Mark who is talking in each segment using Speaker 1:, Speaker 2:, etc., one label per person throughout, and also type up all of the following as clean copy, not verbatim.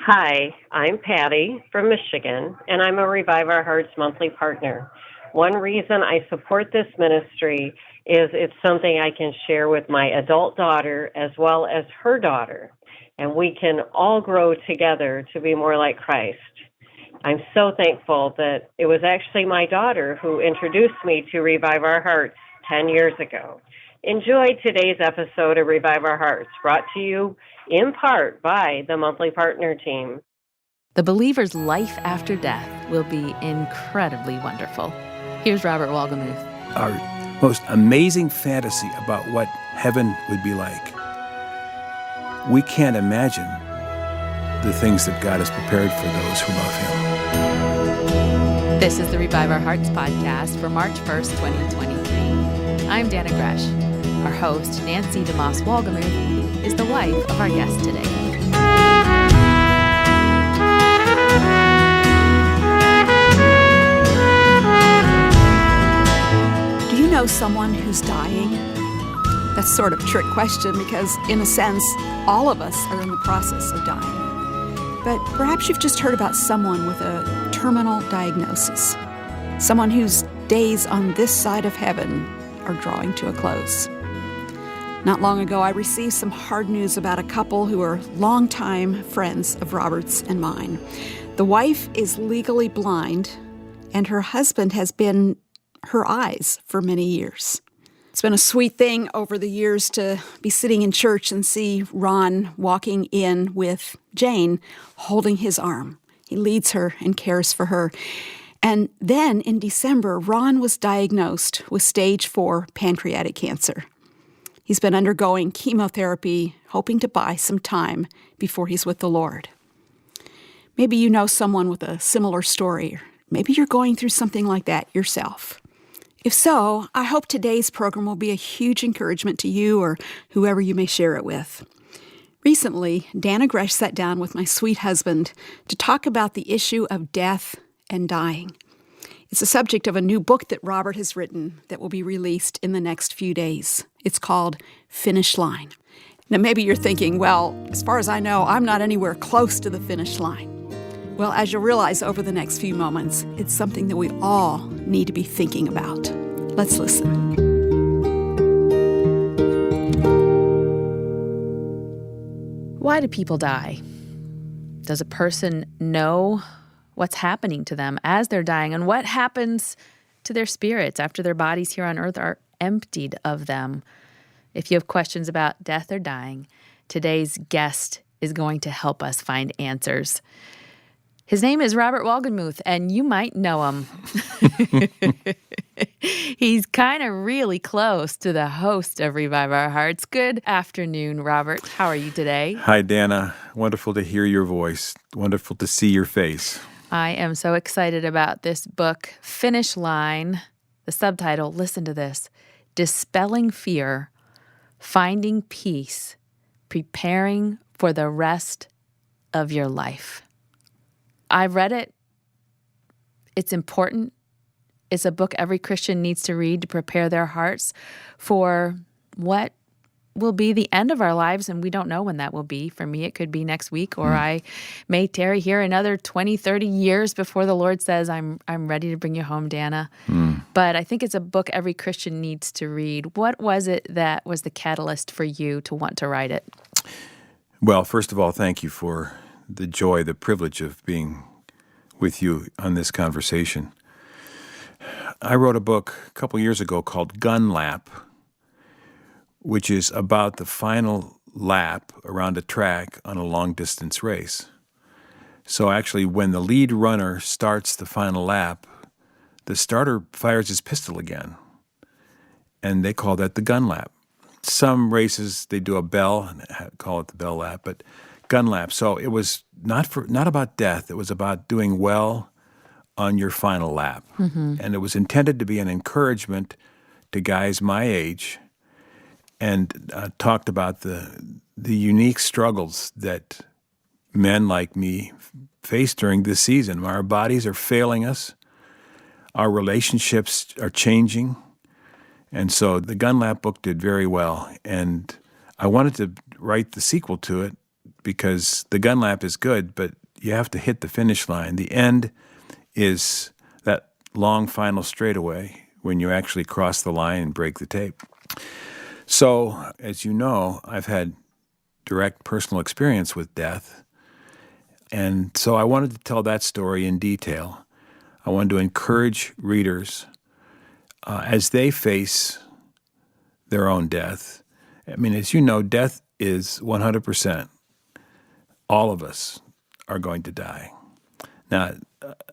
Speaker 1: Hi, I'm Patty from Michigan, and I'm a Revive Our Hearts monthly partner. One reason I support this ministry is it's something I can share with my adult daughter as well as her daughter, and we can all grow together to be more like Christ. I'm so thankful that it was actually my daughter who introduced me to Revive Our Hearts 10 years ago. Enjoy today's episode of Revive Our Hearts, brought to you in part by the monthly partner team.
Speaker 2: The believer's life after death will be incredibly wonderful. Here's Robert Wolgemuth.
Speaker 3: Our most amazing fantasy about what heaven would be like. We can't imagine the things that God has prepared for those who love Him.
Speaker 2: This is the Revive Our Hearts podcast for March 1st, 2023. I'm Dana Gresh. Our host, Nancy DeMoss Wolgemuth, is the wife of our guest today.
Speaker 4: Do you know someone who's dying? That's sort of a trick question because, in a sense, all of us are in the process of dying. But perhaps you've just heard about someone with a terminal diagnosis, someone whose days on this side of heaven are drawing to a close. Not long ago, I received some hard news about a couple who are longtime friends of Robert's and mine. The wife is legally blind, and her husband has been her eyes for many years. It's been a sweet thing over the years to be sitting in church and see Ron walking in with Jane holding his arm. He leads her and cares for her. And then in December, Ron was diagnosed with stage 4 pancreatic cancer. He's been undergoing chemotherapy, hoping to buy some time before he's with the Lord. Maybe you know someone with a similar story, or maybe you're going through something like that yourself. If so, I hope today's program will be a huge encouragement to you or whoever you may share it with. Recently, Dana Gresh sat down with my sweet husband to talk about the issue of death and dying. It's the subject of a new book that Robert has written that will be released in the next few days. It's called Finish Line. Now, maybe you're thinking, well, as far as I know, I'm not anywhere close to the finish line. Well, as you'll realize over the next few moments, it's something that we all need to be thinking about. Let's listen.
Speaker 2: Why do people die? Does a person know what's happening to them as they're dying, and what happens to their spirits after their bodies here on earth are emptied of them? If you have questions about death or dying, today's guest is going to help us find answers. His name is Robert Wolgemuth, and you might know him. He's kind of really close to the host of Revive Our Hearts. Good afternoon, Robert. How are you today?
Speaker 3: Hi, Dana. Wonderful to hear your voice. Wonderful to see your face.
Speaker 2: I am so excited about this book, Finish Line. The subtitle, listen to this, Dispelling Fear, Finding Peace, Preparing for the Rest of Your Life. I've read it. It's important. It's a book every Christian needs to read to prepare their hearts for what will be the end of our lives, and we don't know when that will be. For me, it could be next week, or I may tarry here another 20, 30 years before the Lord says, I'm ready to bring you home, Dana. But I think it's a book every Christian needs to read. What was it that was the catalyst for you to want to write it?
Speaker 3: Well, first of all, thank you for the joy, the privilege of being with you on this conversation. I wrote a book a couple years ago called Gun Lap, which is about the final lap around a track on a long-distance race. So actually, when the lead runner starts the final lap, the starter fires his pistol again, and they call that the gun lap. Some races, they do a bell, and call it the bell lap, but gun lap. So it was not about death. It was about doing well on your final lap. And it was intended to be an encouragement to guys my age, and talked about the unique struggles that men like me face during this season. Our bodies are failing us. Our relationships are changing. And so the Gun Lap book did very well. And I wanted to write the sequel to it because the gun lap is good, but you have to hit the finish line. The end is that long final straightaway when you actually cross the line and break the tape. So, as you know, I've had direct personal experience with death. And so I wanted to tell that story in detail. I wanted to encourage readers as they face their own death. I mean, as you know, death is 100%. All of us are going to die. Now,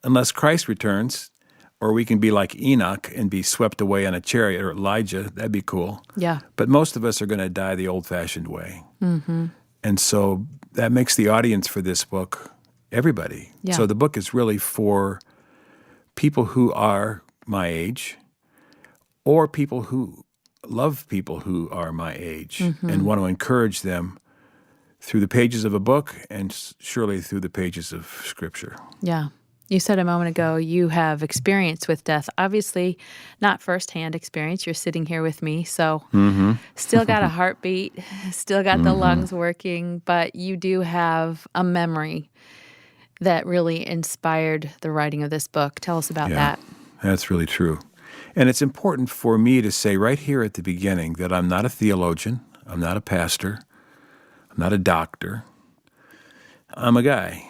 Speaker 3: unless Christ returns, or we can be like Enoch and be swept away on a chariot, or Elijah, that'd be cool.
Speaker 2: Yeah.
Speaker 3: But most of us are going to die the old-fashioned way.
Speaker 2: Mm-hmm.
Speaker 3: And so that makes the audience for this book everybody.
Speaker 2: Yeah.
Speaker 3: So the book is really for people who are my age or people who love people who are my age and want to encourage them through the pages of a book and surely through the pages of Scripture.
Speaker 2: Yeah. You said a moment ago you have experience with death. Obviously, not firsthand experience. You're sitting here with me, so still got a heartbeat, still got the lungs working, but you do have a memory that really inspired the writing of this book. Tell us about that.
Speaker 3: That's really true. And it's important for me to say right here at the beginning that I'm not a theologian, I'm not a pastor, I'm not a doctor. I'm a guy.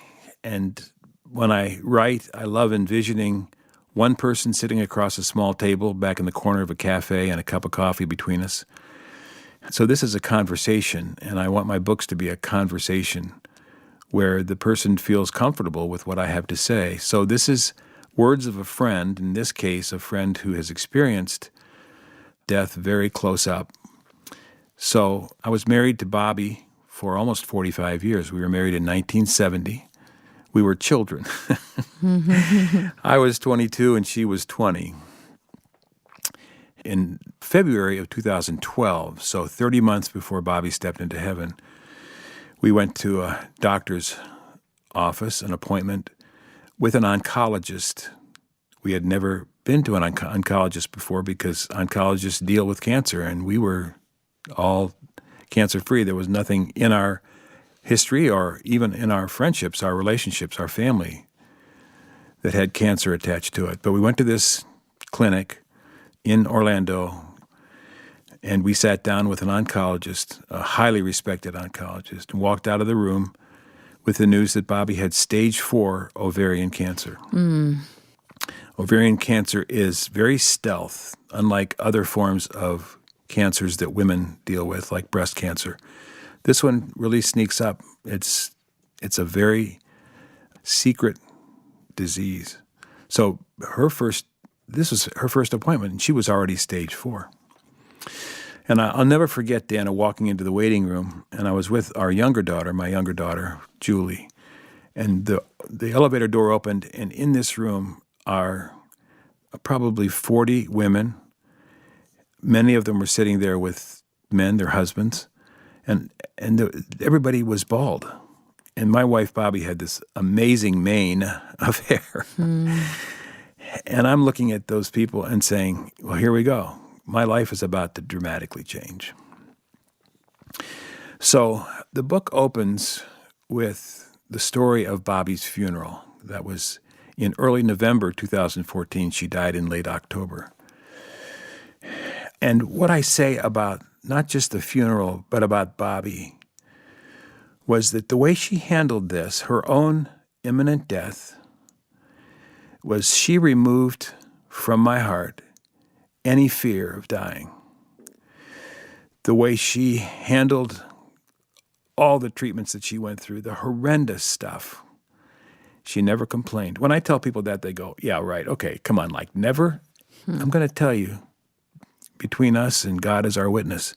Speaker 3: And when I write, I love envisioning one person sitting across a small table back in the corner of a cafe and a cup of coffee between us. So this is a conversation, and I want my books to be a conversation where the person feels comfortable with what I have to say. So this is words of a friend, in this case, a friend who has experienced death very close up. So I was married to Bobby for almost 45 years. We were married in 1970. We were children. I was 22 and she was 20. In February of 2012, so 30 months before Bobby stepped into heaven, we went to a doctor's office, an appointment with an oncologist. We had never been to an oncologist before because oncologists deal with cancer, and we were all cancer-free. There was nothing in our history or even in our friendships, our relationships, our family that had cancer attached to it. But we went to this clinic in Orlando, and we sat down with an oncologist, a highly respected oncologist, and walked out of the room with the news that Bobby had stage 4 ovarian cancer. Ovarian cancer is very stealth, unlike other forms of cancers that women deal with, like breast cancer. This one really sneaks up. It's a very secret disease. So this was her first appointment, and she was already stage 4. And I'll never forget Dana walking into the waiting room, and I was with my younger daughter, Julie, and the elevator door opened, and in this room are probably 40 women. Many of them were sitting there with men, their husbands, and everybody was bald. And my wife, Bobby, had this amazing mane of hair. And I'm looking at those people and saying, well, here we go. My life is about to dramatically change. So the book opens with the story of Bobby's funeral. That was in early November 2014. She died in late October. And what I say about not just the funeral, but about Bobby, was that the way she handled this, her own imminent death, was she removed from my heart any fear of dying. The way she handled all the treatments that she went through, the horrendous stuff, she never complained. When I tell people that, they go, yeah, right, okay, come on, like never? I'm going to tell you, between us and God as our witness,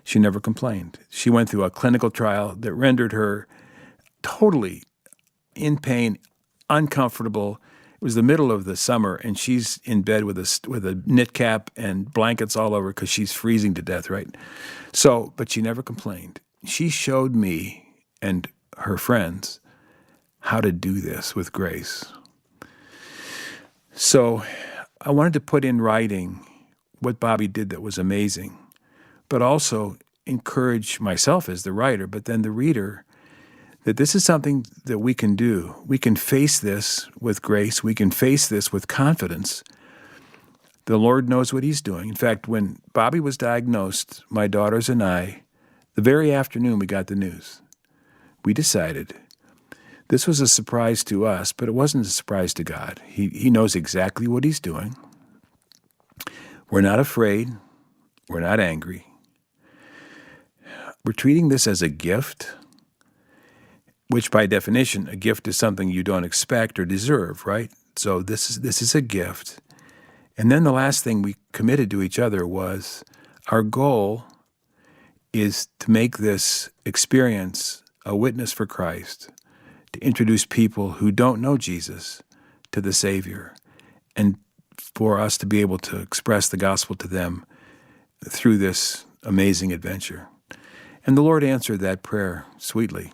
Speaker 3: she never complained. She went through a clinical trial that rendered her totally in pain, uncomfortable. It was the middle of the summer, and she's in bed with a knit cap and blankets all over because she's freezing to death, right? So, but she never complained. She showed me and her friends how to do this with grace. So I wanted to put in writing what Bobby did that was amazing, but also encourage myself as the writer, but then the reader, that this is something that we can do. We can face this with grace. We can face this with confidence. The Lord knows what he's doing. In fact, when Bobby was diagnosed, my daughters and I, the very afternoon we got the news, we decided this was a surprise to us, but it wasn't a surprise to God. He knows exactly what he's doing. We're not afraid. We're not angry. We're treating this as a gift, which by definition, a gift is something you don't expect or deserve, right? So this is a gift. And then the last thing we committed to each other was our goal is to make this experience a witness for Christ, to introduce people who don't know Jesus to the Savior, and for us to be able to express the gospel to them through this amazing adventure. And the Lord answered that prayer sweetly.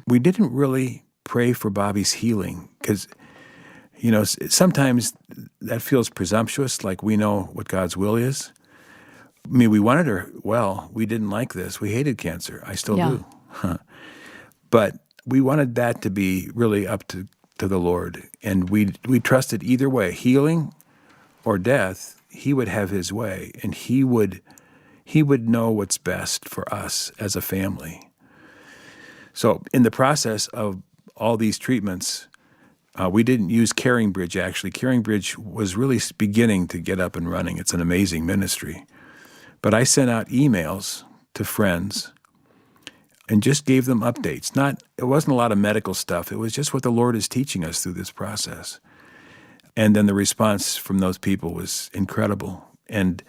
Speaker 3: We didn't really pray for Bobby's healing because, sometimes that feels presumptuous, like we know what God's will is. I mean, we wanted her well. We didn't like this. We hated cancer. I still do. But we wanted that to be really up to the Lord. And we trusted either way, healing or death, he would have his way. And he would know what's best for us as a family. So in the process of all these treatments, we didn't use Caring Bridge, actually. Caring Bridge was really beginning to get up and running. It's an amazing ministry. But I sent out emails to friends and just gave them updates. It wasn't a lot of medical stuff. It was just what the Lord is teaching us through this process. And then the response from those people was incredible. And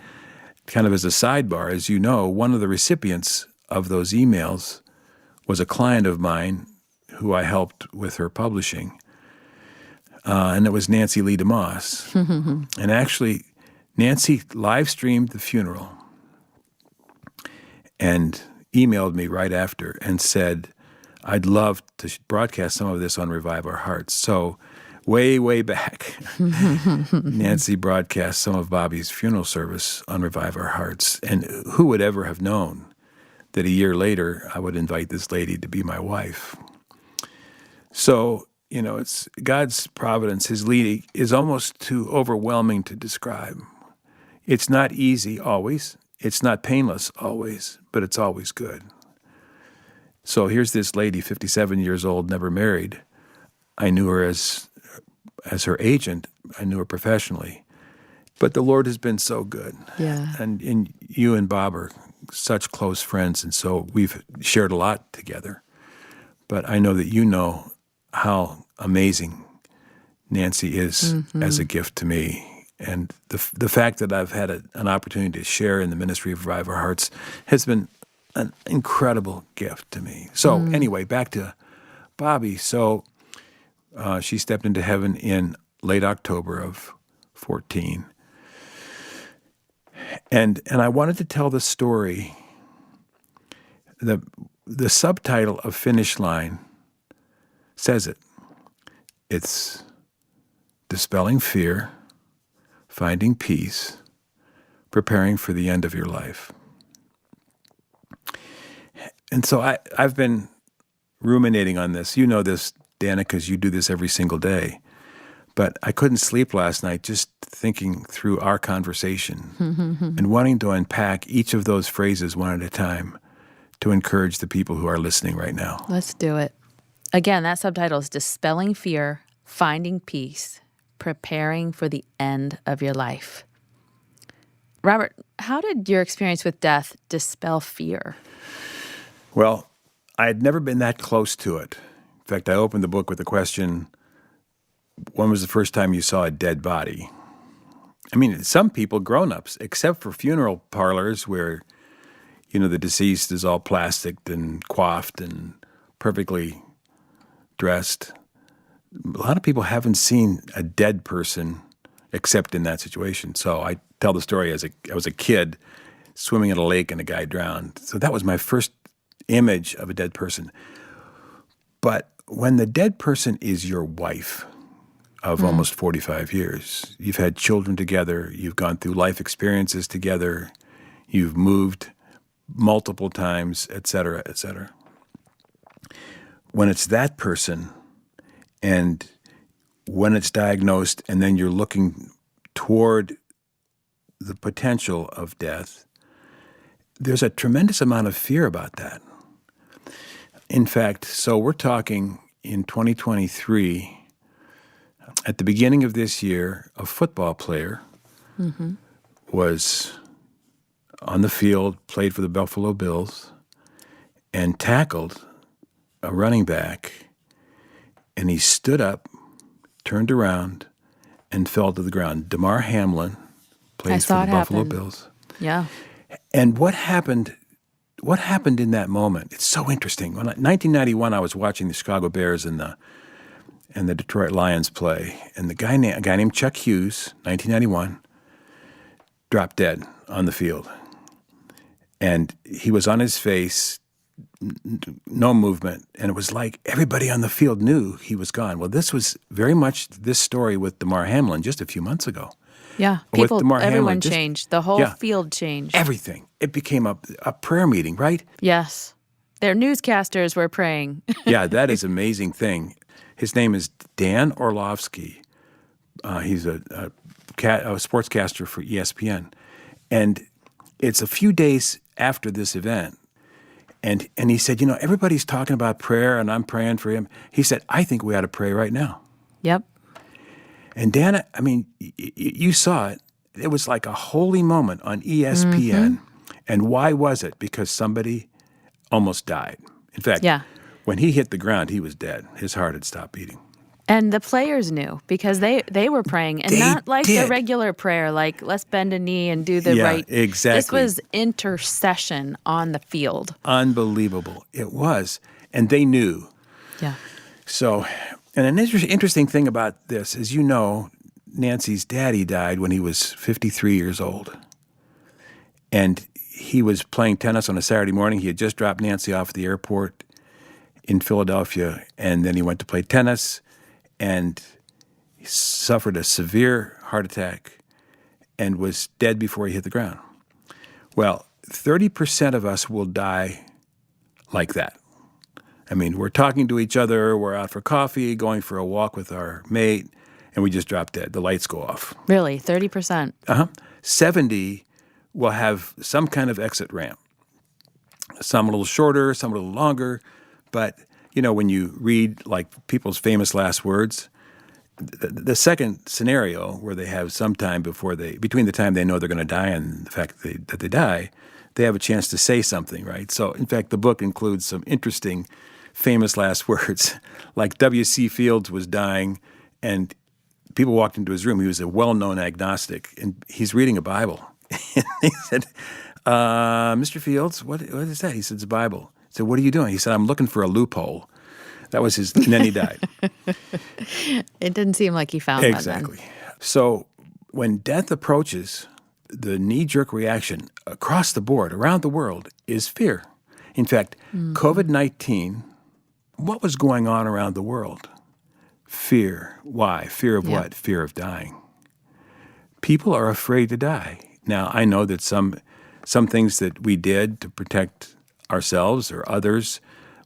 Speaker 3: kind of as a sidebar, as you know, one of the recipients of those emails was a client of mine who I helped with her publishing. And it was Nancy Lee DeMoss. And actually, Nancy live streamed the funeral and emailed me right after and said, I'd love to broadcast some of this on Revive Our Hearts. So way, way back, Nancy broadcast some of Bobby's funeral service on Revive Our Hearts. And who would ever have known that a year later I would invite this lady to be my wife? So, it's God's providence, his leading, is almost too overwhelming to describe. It's not easy always. It's not painless always, but it's always good. So here's this lady, 57 years old, never married. I knew her as her agent. I knew her professionally. But the Lord has been so good.
Speaker 2: Yeah.
Speaker 3: And you and Bob are such close friends, and so we've shared a lot together. But I know that you know how amazing Nancy is as a gift to me. And the fact that I've had an opportunity to share in the ministry of Revive Our Hearts has been an incredible gift to me. So anyway, back to Bobby. So she stepped into heaven in late October of 14. And I wanted to tell the story. The subtitle of Finish Line says it. It's Dispelling Fear, Finding Peace, Preparing for the End of Your Life. And so I've been ruminating on this. You know this, Dana, because you do this every single day. But I couldn't sleep last night just thinking through our conversation and wanting to unpack each of those phrases one at a time to encourage the people who are listening right now.
Speaker 2: Let's do it. Again, that subtitle is Dispelling Fear, Finding Peace, Preparing for the End of Your Life. Robert, how did your experience with death dispel fear?
Speaker 3: Well, I had never been that close to it. In fact, I opened the book with the question, when was the first time you saw a dead body? I mean, some people, grown-ups, except for funeral parlors where, the deceased is all plasticed and coiffed and perfectly dressed. A lot of people haven't seen a dead person except in that situation. So I tell the story as I was a kid swimming in a lake and a guy drowned. So that was my first image of a dead person. But when the dead person is your wife of almost 45 years, you've had children together, you've gone through life experiences together, you've moved multiple times, et cetera, et cetera. when it's that person and when it's diagnosed and then you're looking toward the potential of death, there's a tremendous amount of fear about that. In fact, so we're talking in 2023, at the beginning of this year, a football player was on the field, played for the Buffalo Bills, and tackled a running back, and he stood up, turned around, and fell to the ground. Damar Hamlin plays for the Buffalo Bills.
Speaker 2: Yeah.
Speaker 3: And what happened in that moment? It's so interesting. When 1991, I was watching the Chicago Bears and the Detroit Lions play, and a guy named Chuck Hughes, 1991, dropped dead on the field. And he was on his face, no movement, and it was like everybody on the field knew he was gone. Well, this was very much this story with Damar Hamlin just a few months ago.
Speaker 2: Yeah, everyone changed. The whole field changed.
Speaker 3: Everything. It became a prayer meeting, right?
Speaker 2: Yes. Their newscasters were praying.
Speaker 3: Yeah, that is an amazing thing. His name is Dan Orlovsky. He's a sportscaster for ESPN. And it's a few days after this event. And he said, everybody's talking about prayer, and I'm praying for him. He said, I think we ought to pray right now.
Speaker 2: Yep.
Speaker 3: And Dan, you saw it. It was like a holy moment on ESPN. And why was it? Because somebody almost died. In fact, when he hit the ground, he was dead. His heart had stopped beating.
Speaker 2: And the players knew because they were praying, and not like the regular prayer, like let's bend a knee and do the right.
Speaker 3: Exactly.
Speaker 2: This was intercession on the field.
Speaker 3: Unbelievable. It was. And they knew.
Speaker 2: Yeah.
Speaker 3: So, and an interesting thing about this is, Nancy's daddy died when he was 53 years old. And he was playing tennis on a Saturday morning. He had just dropped Nancy off at the airport in Philadelphia, and then he went to play tennis, and he suffered a severe heart attack and was dead before he hit the ground. Well, 30% of us will die like that. We're talking to each other, we're out for coffee, going for a walk with our mate, and we just drop dead. The lights go off.
Speaker 2: Really? 30%?
Speaker 3: 70 will have some kind of exit ramp. Some a little shorter, some a little longer. But, when you read, like, people's famous last words, the second scenario where they have some time between the time they know they're going to die and the fact that they die, they have a chance to say something, right? So, in fact, the book includes some interesting famous last words. Like W.C. Fields was dying, and people walked into his room. He was a well-known agnostic, and he's reading a Bible. And he said, Mr. Fields, what is that? He said, it's a Bible. He said, what are you doing? He said, I'm looking for a loophole. That was and then he died.
Speaker 2: It didn't seem like he found
Speaker 3: exactly.
Speaker 2: That then.
Speaker 3: So when death approaches, the knee-jerk reaction across the board, around the world, is fear. In fact, COVID-19, what was going on around the world? Fear. Why? Fear of what? Fear of dying. People are afraid to die. Now, I know that some things that we did to protect ourselves or others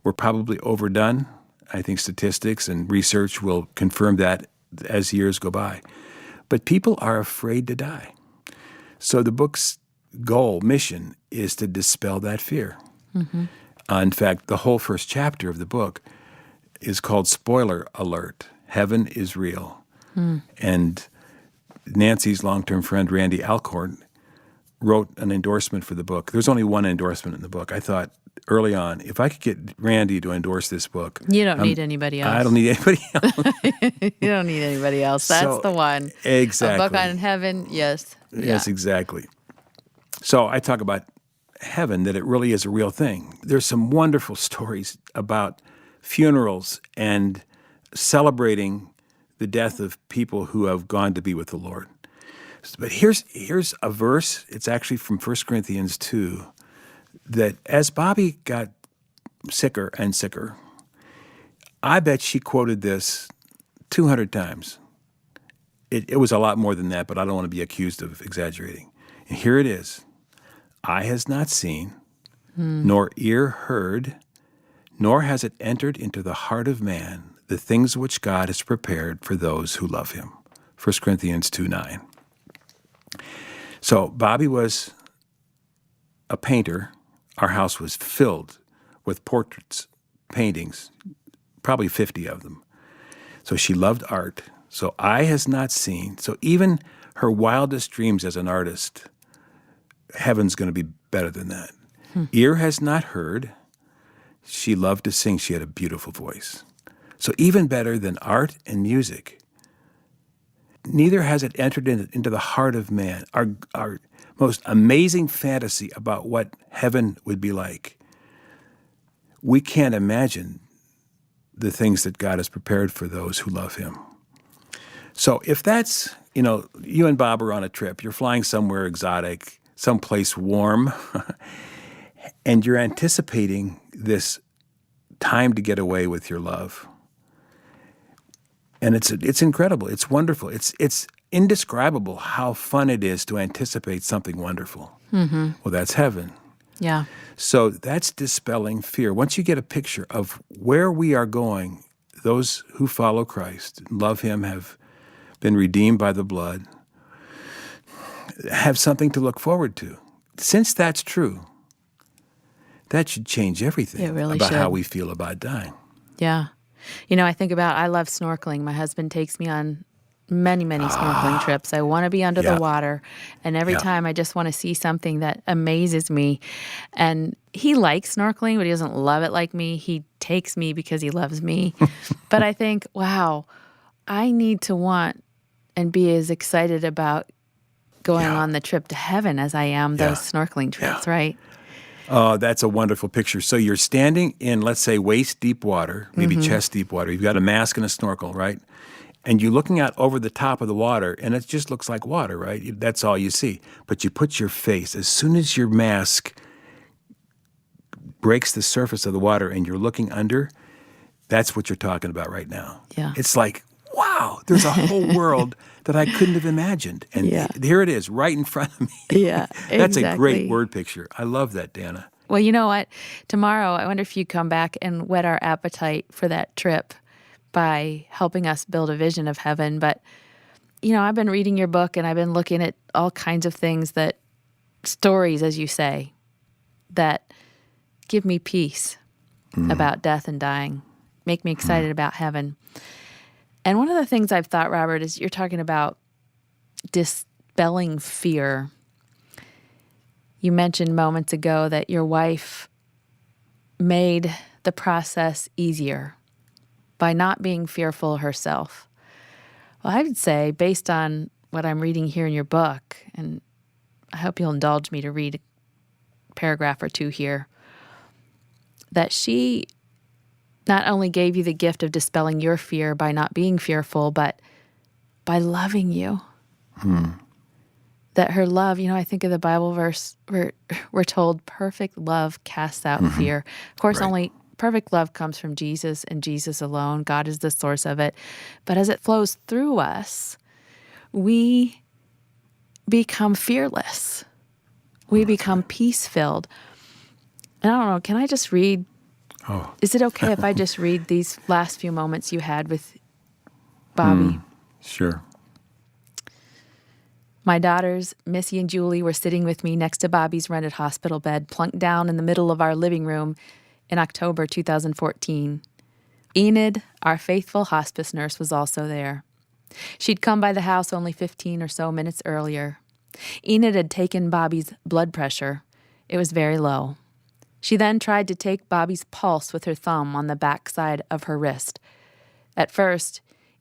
Speaker 3: were probably overdone. I think statistics and research will confirm that as years go by. But people are afraid to die. So the book's mission is to dispel that fear. In fact, the whole first chapter of the book is called Spoiler Alert, Heaven is Real. And Nancy's long-term friend, Randy Alcorn, wrote an endorsement for the book. There's only one endorsement in the book. I thought early on, if I could get Randy to endorse this book.
Speaker 2: You don't need anybody else.
Speaker 3: I don't need anybody else.
Speaker 2: You don't need anybody else. That's the one.
Speaker 3: Exactly.
Speaker 2: A book on heaven, yes.
Speaker 3: Yes, exactly. So I talk about heaven, that it really is a real thing. There's some wonderful stories about funerals and celebrating the death of people who have gone to be with the Lord. But here's a verse, it's actually from 1 Corinthians 2, that as Bobby got sicker and sicker, I bet she quoted this 200 times. It was a lot more than that, but I don't want to be accused of exaggerating. And here it is. Eye has not seen, nor ear heard, nor has it entered into the heart of man the things which God has prepared for those who love him. 1 Corinthians 2:9. So Bobby was a painter. Our house was filled with portraits, paintings, probably 50 of them. So she loved art. So eye has not seen. So even her wildest dreams as an artist, heaven's going to be better than that. Ear has not heard. She loved to sing. She had a beautiful voice. So even better than art and music, neither has it entered into the heart of man. Our most amazing fantasy about what heaven would be like. We can't imagine the things that God has prepared for those who love him. So if that's, you and Bob are on a trip, you're flying somewhere exotic, someplace warm, and you're anticipating this time to get away with your love. And it's incredible. It's wonderful. It's indescribable how fun it is to anticipate something wonderful. Mm-hmm. Well, that's heaven.
Speaker 2: Yeah.
Speaker 3: So that's dispelling fear. Once you get a picture of where we are going, those who follow Christ, love him, have been redeemed by the blood, have something to look forward to. Since that's true, that should change everything
Speaker 2: It really
Speaker 3: about
Speaker 2: should.
Speaker 3: how we feel about dying.
Speaker 2: Yeah. I love snorkeling. My husband takes me on many, many snorkeling trips. I want to be under the water. And every time I just want to see something that amazes me. And he likes snorkeling, but he doesn't love it like me. He takes me because he loves me. But I think, wow, I need to want and be as excited about going on the trip to heaven as I am those snorkeling trips, right?
Speaker 3: Oh, that's a wonderful picture. So you're standing in, let's say, waist-deep water, maybe chest-deep water. You've got a mask and a snorkel, right? And you're looking out over the top of the water, and it just looks like water, right? That's all you see. But you put your face, as soon as your mask breaks the surface of the water and you're looking under, that's what you're talking about right now.
Speaker 2: Yeah.
Speaker 3: It's like, wow, there's a whole world that I couldn't have imagined. And here it is, right in front of me.
Speaker 2: Yeah,
Speaker 3: That's a great
Speaker 2: exactly.
Speaker 3: word picture. I love that, Dana.
Speaker 2: Well, you know what? Tomorrow, I wonder if you come back and whet our appetite for that trip by helping us build a vision of heaven. But, I've been reading your book and I've been looking at all kinds of things stories, as you say, that give me peace about death and dying, make me excited about heaven. And one of the things I've thought, Robert, is you're talking about dispelling fear. You mentioned moments ago that your wife made the process easier by not being fearful herself. Well, I would say, based on what I'm reading here in your book, and I hope you'll indulge me to read a paragraph or two here, that she not only gave you the gift of dispelling your fear by not being fearful, but by loving you. That her love, I think of the Bible verse where we're told perfect love casts out fear. Of course, only perfect love comes from Jesus and Jesus alone. God is the source of it. But as it flows through us, we become fearless. We become peace-filled. And I don't know, can I just read?
Speaker 3: Oh.
Speaker 2: Is it okay if I just read these last few moments you had with Bobby?
Speaker 3: Sure.
Speaker 2: My daughters, Missy and Julie, were sitting with me next to Bobby's rented hospital bed, plunked down in the middle of our living room in October 2014. Enid, our faithful hospice nurse, was also there. She'd come by the house only 15 or so minutes earlier. Enid had taken Bobby's blood pressure. It was very low. She then tried to take Bobby's pulse with her thumb on the back side of her wrist. At first,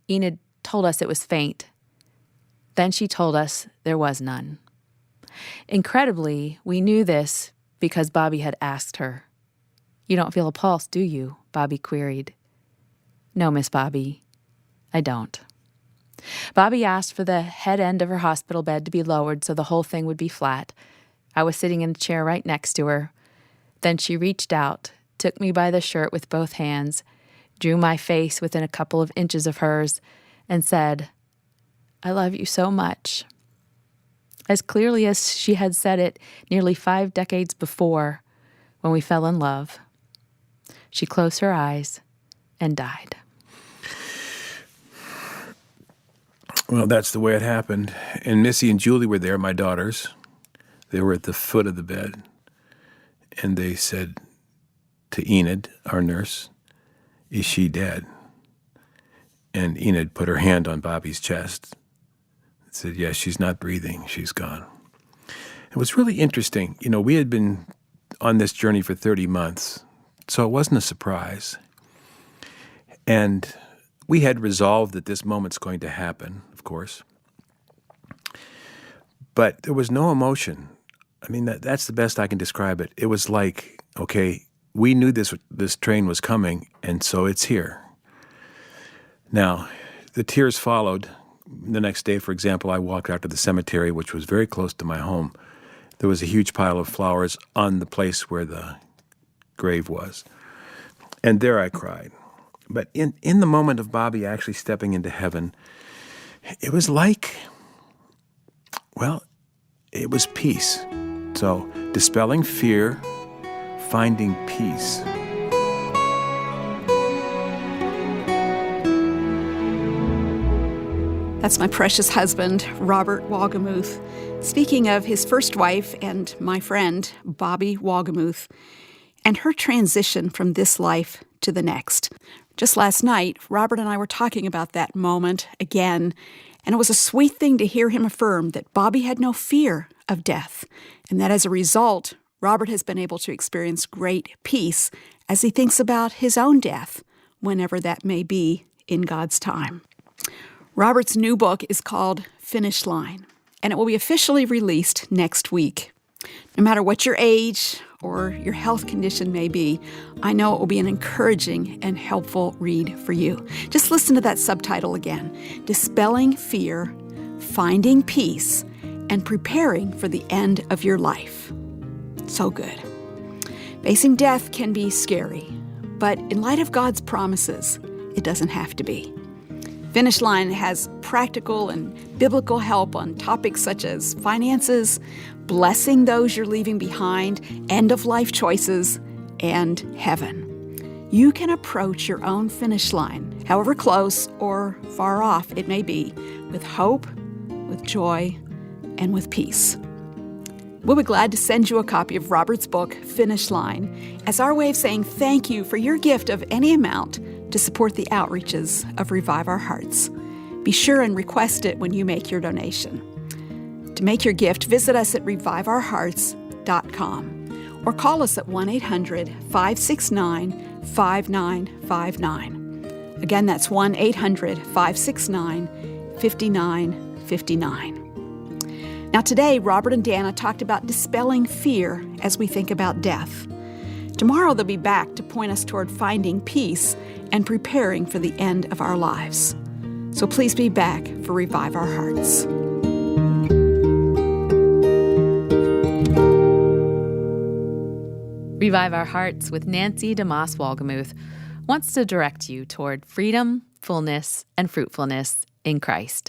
Speaker 2: Enid told us it was faint. Then she told us there was none. Incredibly, we knew this because Bobby had asked her. "You don't feel a pulse, do you?" Bobby queried. "No, Miss Bobby, I don't." Bobby asked for the head end of her hospital bed to be lowered so the whole thing would be flat. I was sitting in the chair right next to her. Then she reached out, took me by the shirt with both hands, drew my face within a couple of inches of hers, and said, "I love you so much." As clearly as she had said it nearly 5 decades before when we fell in love. She closed her eyes and died.
Speaker 3: Well, that's the way it happened. And Missy and Julie were there, my daughters. They were at the foot of the bed. And they said to Enid, our nurse, "Is she dead?" And Enid put her hand on Bobby's chest and said, "Yes, she's not breathing. She's gone." It was really interesting. You know, we had been on this journey for 30 months, so it wasn't a surprise. And we had resolved that this moment's going to happen, of course. But there was no emotion. I mean, that's the best I can describe it. It was like, okay, we knew this train was coming, and so it's here. Now, the tears followed. The next day, for example, I walked out to the cemetery, which was very close to my home. There was a huge pile of flowers on the place where the grave was. And there I cried. But in the moment of Bobby actually stepping into heaven, it was like, well, it was peace. So, dispelling fear, finding peace.
Speaker 4: That's my precious husband, Robert Wolgemuth, speaking of his first wife and my friend, Bobby Wolgemuth, and her transition from this life to the next. Just last night, Robert and I were talking about that moment again, and it was a sweet thing to hear him affirm that Bobby had no fear of death, and that as a result, Robert has been able to experience great peace as he thinks about his own death, whenever that may be in God's time. Robert's new book is called Finish Line, and it will be officially released next week. No matter what your age or your health condition may be, I know it will be an encouraging and helpful read for you. Just listen to that subtitle again: Dispelling Fear, Finding Peace, and Preparing for the End of Your Life. So good. Facing death can be scary, but in light of God's promises, it doesn't have to be. Finish Line has practical and biblical help on topics such as finances, blessing those you're leaving behind, end-of-life choices, and heaven. You can approach your own finish line, however close or far off it may be, with hope, with joy, and with peace. We'll be glad to send you a copy of Robert's book, Finish Line, as our way of saying thank you for your gift of any amount to support the outreaches of Revive Our Hearts. Be sure and request it when you make your donation. To make your gift, visit us at reviveourhearts.com or call us at 1-800-569-5959. Again, that's 1-800-569-5959. Now today, Robert and Dana talked about dispelling fear as we think about death. Tomorrow they'll be back to point us toward finding peace and preparing for the end of our lives. So please be back for Revive Our Hearts.
Speaker 2: Revive Our Hearts with Nancy DeMoss Wolgemuth wants to direct you toward freedom, fullness, and fruitfulness in Christ.